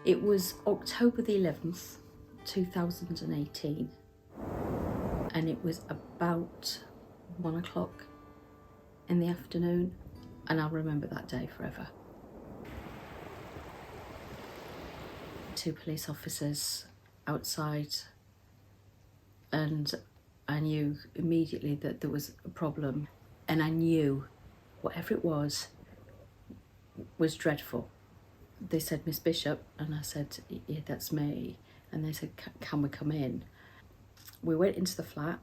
It was October the 11th, 2018, and it was about 1 o'clock in the afternoon, and I'll remember that day forever. 2 police officers outside, and I knew immediately that there was a problem, and I knew whatever it was dreadful. They said, "Miss Bishop," and I said, "Yeah, that's me." And they said, "Can we come in?" We went into the flat,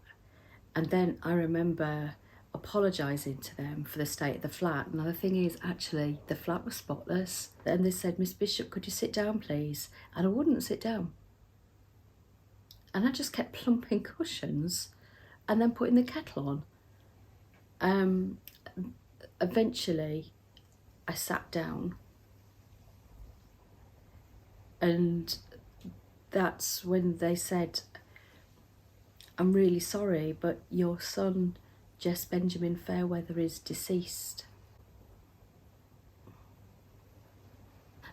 and then I remember apologising to them for the state of the flat. Now the thing is, actually, the flat was spotless. And they said, "Miss Bishop, could you sit down, please?" And I wouldn't sit down. And I just kept plumping cushions and then putting the kettle on. Eventually, I sat down, and that's when they said, "I'm really sorry, but your son, Jess Benjamin Fairweather, is deceased."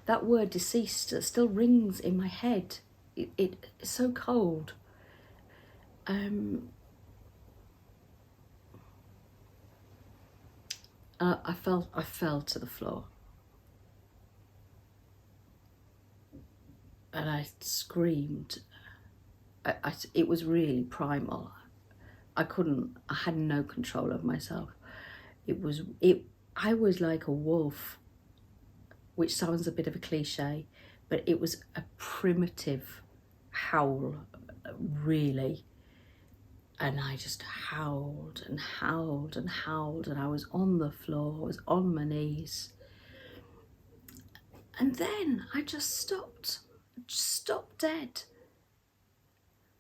That word deceased still rings in my head. It's so cold. I fell to the floor. And I screamed. It was really primal. I had no control of myself. I was like a wolf, which sounds a bit of a cliche, but it was a primitive howl, really. And I just howled and howled and howled, and I was on the floor, I was on my knees. And then I just stopped dead.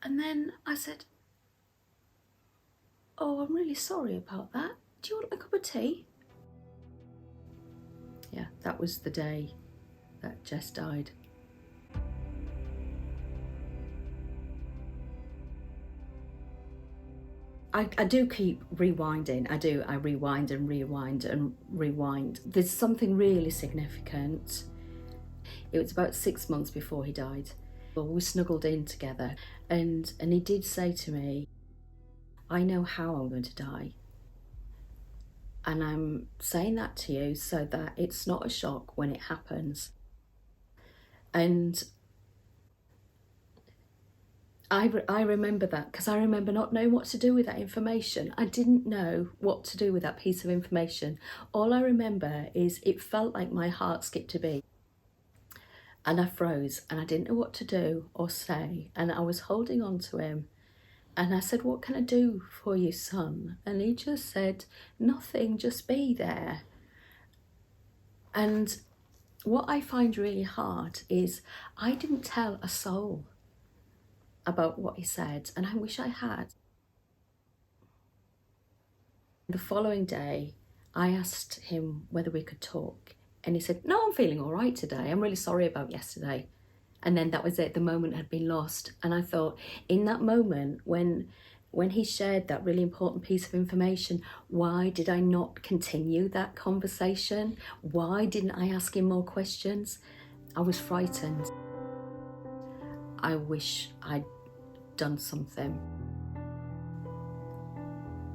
And then I said, "Oh, I'm really sorry about that. Do you want a cup of tea?" Yeah, that was the day that Jess died. I do keep rewinding. I rewind and rewind and rewind. There's something really significant. It was about 6 months before he died. Well, we snuggled in together, and he did say to me, "I know how I'm going to die. And I'm saying that to you so that it's not a shock when it happens." And I remember that, because I remember not knowing what to do with that information. I didn't know what to do with that piece of information. All I remember is it felt like my heart skipped a beat. And I froze, and I didn't know what to do or say. And I was holding on to him. And I said, "What can I do for you, son?" And he just said, "Nothing, just be there." And what I find really hard is I didn't tell a soul about what he said, and I wish I had. The following day, I asked him whether we could talk, and he said, "No, I'm feeling all right today. I'm really sorry about yesterday." And then that was it. The moment had been lost. And I thought, in that moment, when he shared that really important piece of information, why did I not continue that conversation? Why didn't I ask him more questions? I was frightened. I wish I'd done something.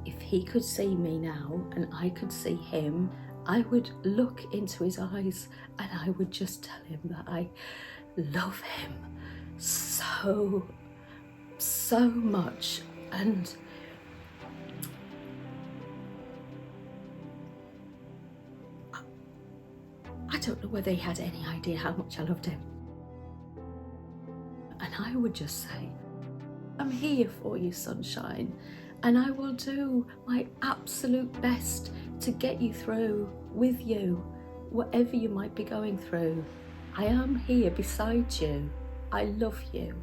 If he could see me now and I could see him, I would look into his eyes and I would just tell him that I love him so much. And I don't know whether he had any idea how much I loved him. And I would just say, "I'm here for you, sunshine, and I will do my absolute best to get you through with you, whatever you might be going through. I am here beside you. I love you."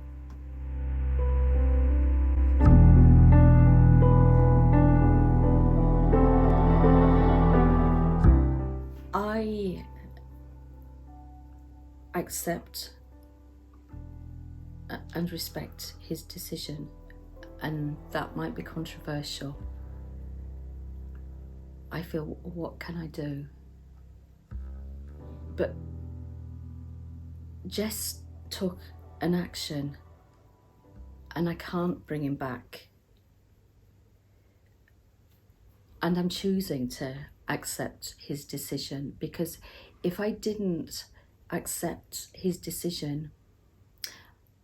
I accept and respect his decision, and that might be controversial. I feel, what can I do? But Jess took an action and I can't bring him back. And I'm choosing to accept his decision, because if I didn't accept his decision,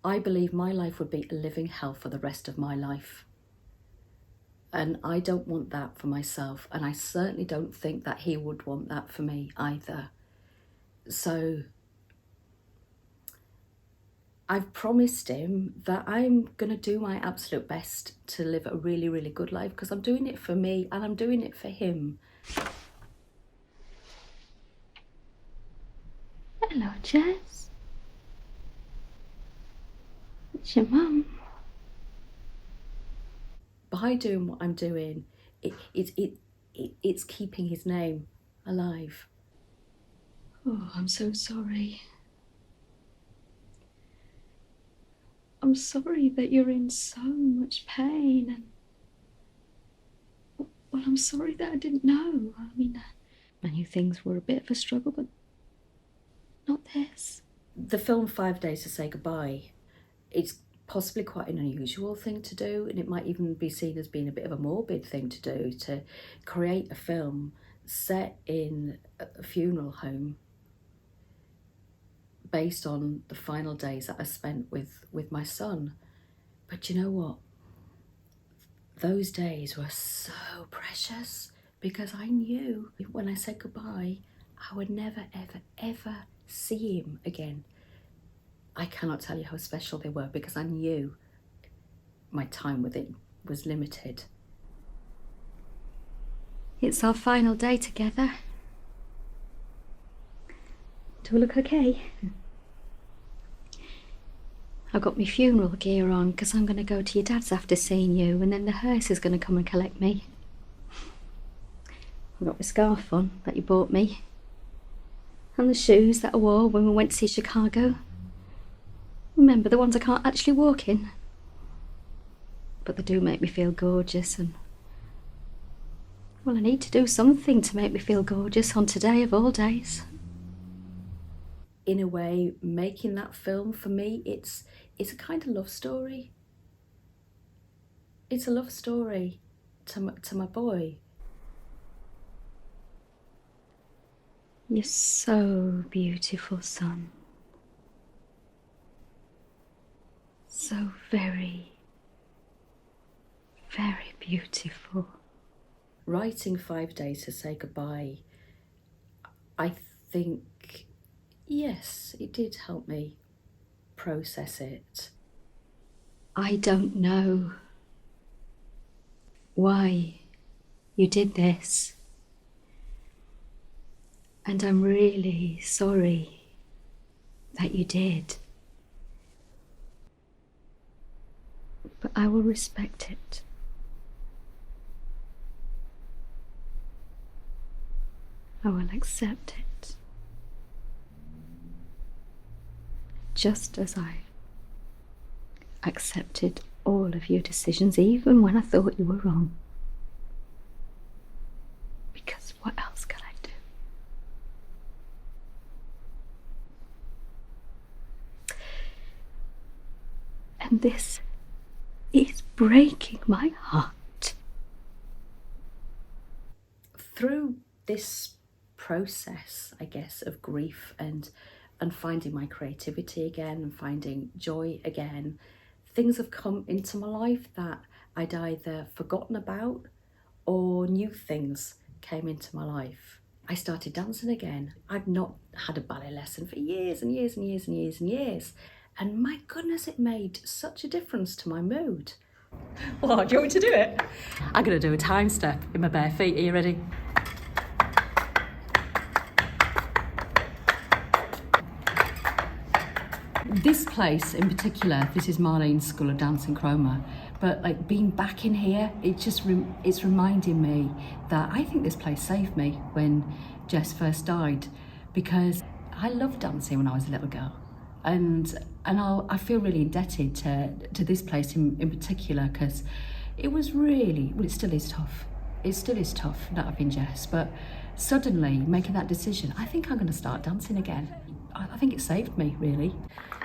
I believe my life would be a living hell for the rest of my life. And I don't want that for myself. And I certainly don't think that he would want that for me either. So I've promised him that I'm going to do my absolute best to live a really, really good life, because I'm doing it for me and I'm doing it for him. Hello, Jess. It's your mum. By doing what I'm doing, it's keeping his name alive. Oh, I'm so sorry. I'm sorry that you're in so much pain, and well, I'm sorry that I didn't know. I knew things were a bit of a struggle, but not this. The film 5 Days to Say Goodbye, it's possibly quite an unusual thing to do, and it might even be seen as being a bit of a morbid thing to do, to create a film set in a funeral home based on the final days that I spent with my son. But you know what? Those days were so precious, because I knew when I said goodbye, I would never, ever, ever see him again. I cannot tell you how special they were, because I knew my time with him was limited. It's our final day together. Do I look okay? I've got my funeral gear on because I'm going to go to your dad's after seeing you, and then the hearse is going to come and collect me. I've got my scarf on that you bought me, and the shoes that I wore when we went to see Chicago. Remember, the ones I can't actually walk in. But they do make me feel gorgeous, and well, I need to do something to make me feel gorgeous on today of all days. In a way, making that film for me, it's a kind of love story. It's a love story to my boy. You're so beautiful, son. So very, very beautiful. Writing 5 Days to Say Goodbye, I think, yes, it did help me process it. I don't know why you did this, and I'm really sorry that you did. But I will respect it. I will accept it. Just as I accepted all of your decisions, even when I thought you were wrong. Because what else could I do? And this is breaking my heart. Through this process, I guess, of grief and finding my creativity again and finding joy again, things have come into my life that I'd either forgotten about, or new things came into my life. I started dancing again. I'd not had a ballet lesson for years and years and years and years and years. And my goodness, it made such a difference to my mood. Well, do you want me to do it? I'm going to do a time step in my bare feet. Are you ready? This place in particular, this is Marlene's School of Dance in Cromer, but like being back in here, it's reminding me that I think this place saved me when Jess first died, because I loved dancing when I was a little girl, and I feel really indebted to this place in particular, because it was really, well, it still is tough. It still is tough not having Jess, but suddenly making that decision, I think I'm going to start dancing again. I think it saved me, really.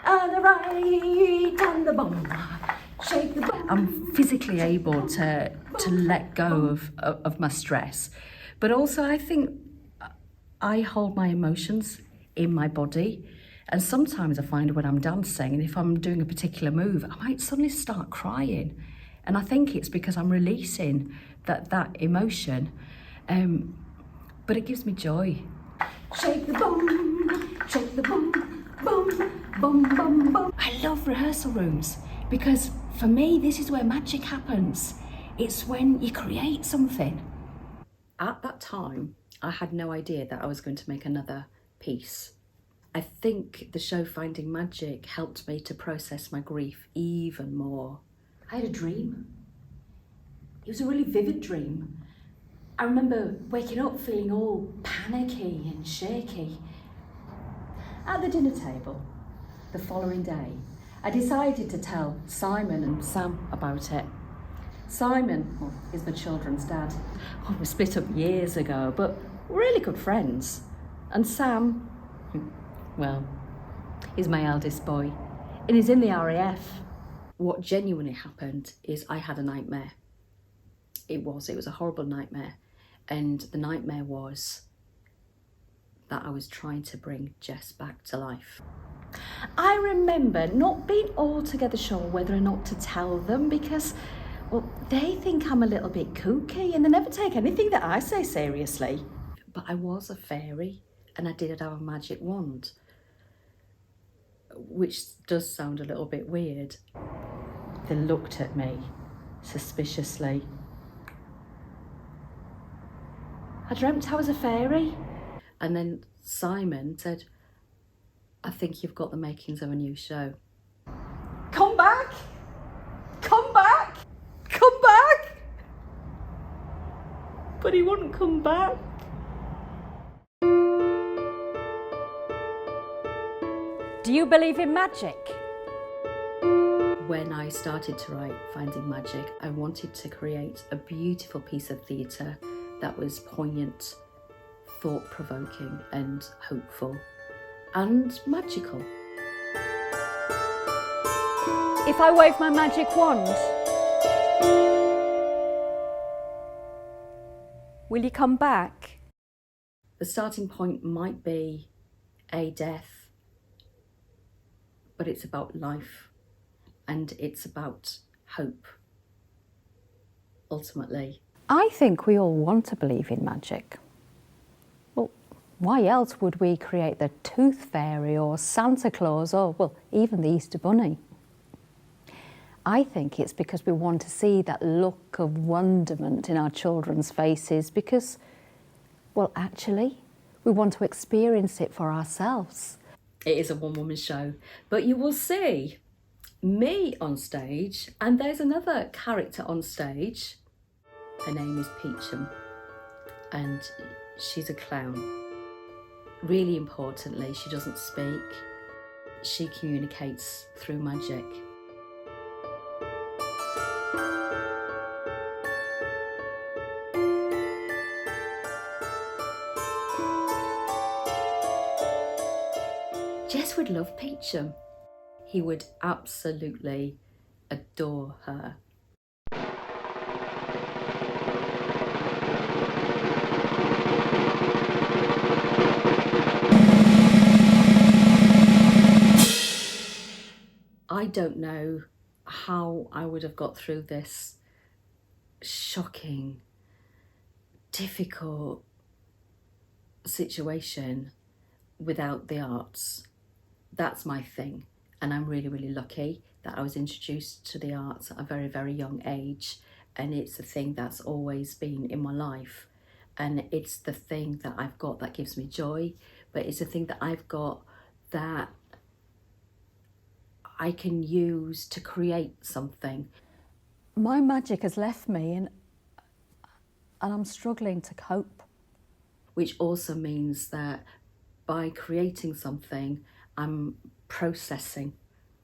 And the right and the bum, shake the bum. I'm physically able to let go of my stress, but also I think I hold my emotions in my body, and sometimes I find when I'm dancing and if I'm doing a particular move, I might suddenly start crying, and I think it's because I'm releasing that emotion, but it gives me joy. Shake the bum, shake the bum, bum, bum, bum, bum. I love rehearsal rooms because for me, this is where magic happens. It's when you create something. At that time, I had no idea that I was going to make another piece. I think the show Finding Magic helped me to process my grief even more. I had a dream. It was a really vivid dream. I remember waking up feeling all panicky and shaky. At the dinner table, the following day, I decided to tell Simon and Sam about it. Simon, well, is my children's dad. Oh, we split up years ago, but we're really good friends. And Sam, well, he's my eldest boy, and he's in the RAF. What genuinely happened is I had a nightmare. It was a horrible nightmare. And the nightmare was that I was trying to bring Jess back to life. I remember not being altogether sure whether or not to tell them because, well, they think I'm a little bit kooky and they never take anything that I say seriously. But I was a fairy and I did have a magic wand, which does sound a little bit weird. They looked at me suspiciously. I dreamt I was a fairy. And then Simon said, I think you've got the makings of a new show. Come back! Come back! Come back! But he wouldn't come back. Do you believe in magic? When I started to write Finding Magic, I wanted to create a beautiful piece of theatre that was poignant, thought-provoking and hopeful and magical. If I wave my magic wand, will you come back? The starting point might be a death, but it's about life and it's about hope, ultimately. I think we all want to believe in magic. Well, why else would we create the Tooth Fairy or Santa Claus or, well, even the Easter Bunny? I think it's because we want to see that look of wonderment in our children's faces because, well, actually, we want to experience it for ourselves. It is a one-woman show, but you will see me on stage and there's another character on stage. Her name is Peachum and she's a clown. Really importantly, she doesn't speak. She communicates through magic. Jess would love Peachum. He would absolutely adore her. I don't know how I would have got through this shocking, difficult situation without the arts. That's my thing. And I'm really, really lucky that I was introduced to the arts at a very, very young age. And it's a thing that's always been in my life. And it's the thing that I've got that gives me joy. But it's a thing that I've got that I can use to create something. My magic has left me and I'm struggling to cope. Which also means that by creating something, I'm processing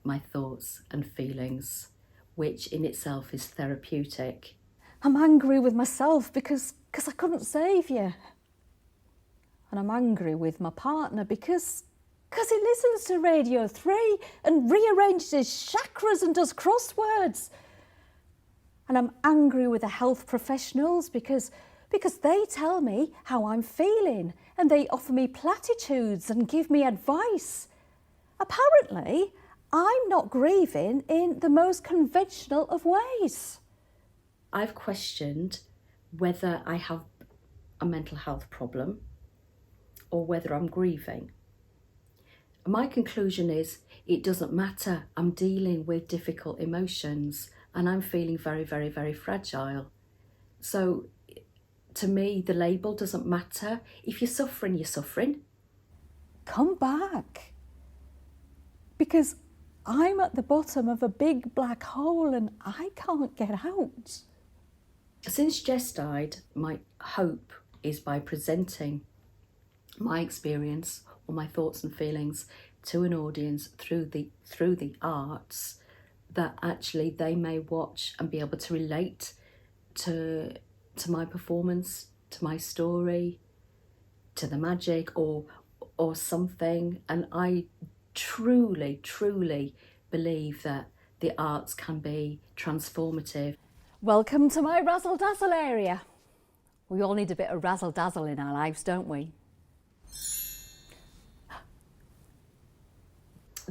my thoughts and feelings, which in itself is therapeutic. I'm angry with myself because I couldn't save you. And I'm angry with my partner because Because he listens to Radio 3 and rearranges his chakras and does crosswords. And I'm angry with the health professionals because they tell me how I'm feeling and they offer me platitudes and give me advice. Apparently, I'm not grieving in the most conventional of ways. I've questioned whether I have a mental health problem or whether I'm grieving. My conclusion is it doesn't matter. I'm dealing with difficult emotions and I'm feeling very, very, very fragile. So to me, the label doesn't matter. If you're suffering, you're suffering. Come back. Because I'm at the bottom of a big black hole and I can't get out. Since Jess died, my hope is by presenting my experience or my thoughts and feelings to an audience through the arts, that actually they may watch and be able to relate to my performance, to my story, to the magic or something. And I truly, truly believe that the arts can be transformative. Welcome to my razzle dazzle area. We all need a bit of razzle dazzle in our lives, don't we?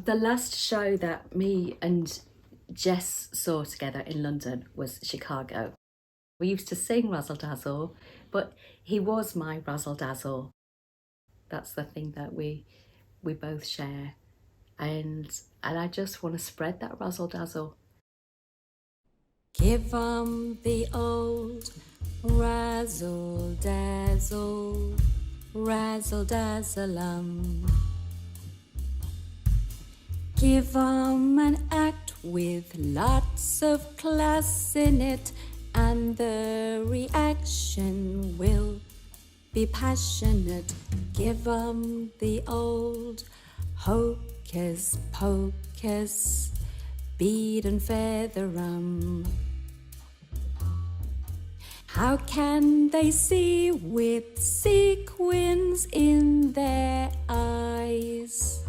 The last show that me and Jess saw together in London was Chicago. We used to sing Razzle Dazzle, but he was my Razzle Dazzle. That's the thing that we both share. And I just want to spread that Razzle Dazzle. Give 'em the old razzle dazzle, razzle dazzle. Give 'em an act with lots of class in it, and the reaction will be passionate. Give 'em the old hocus pocus, bead and feather 'em. How can they see with sequins in their eyes?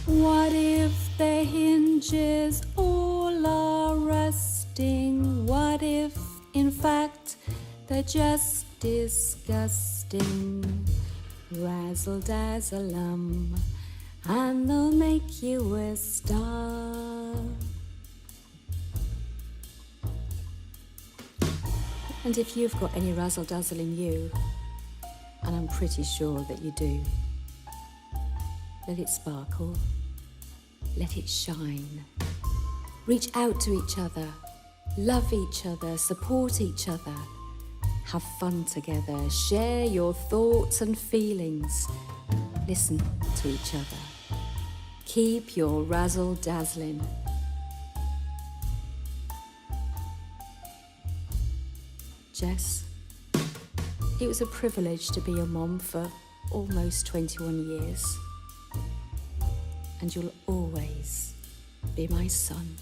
What if their hinges all are rusting? What if, in fact, they're just disgusting? Razzle dazzle 'em, and they'll make you a star. And if you've got any razzle dazzle in you, and I'm pretty sure that you do, let it sparkle, let it shine. Reach out to each other, love each other, support each other, have fun together, share your thoughts and feelings, listen to each other. Keep your razzle dazzling. Jess, it was a privilege to be your mom for almost 21 years. And you'll always be my son.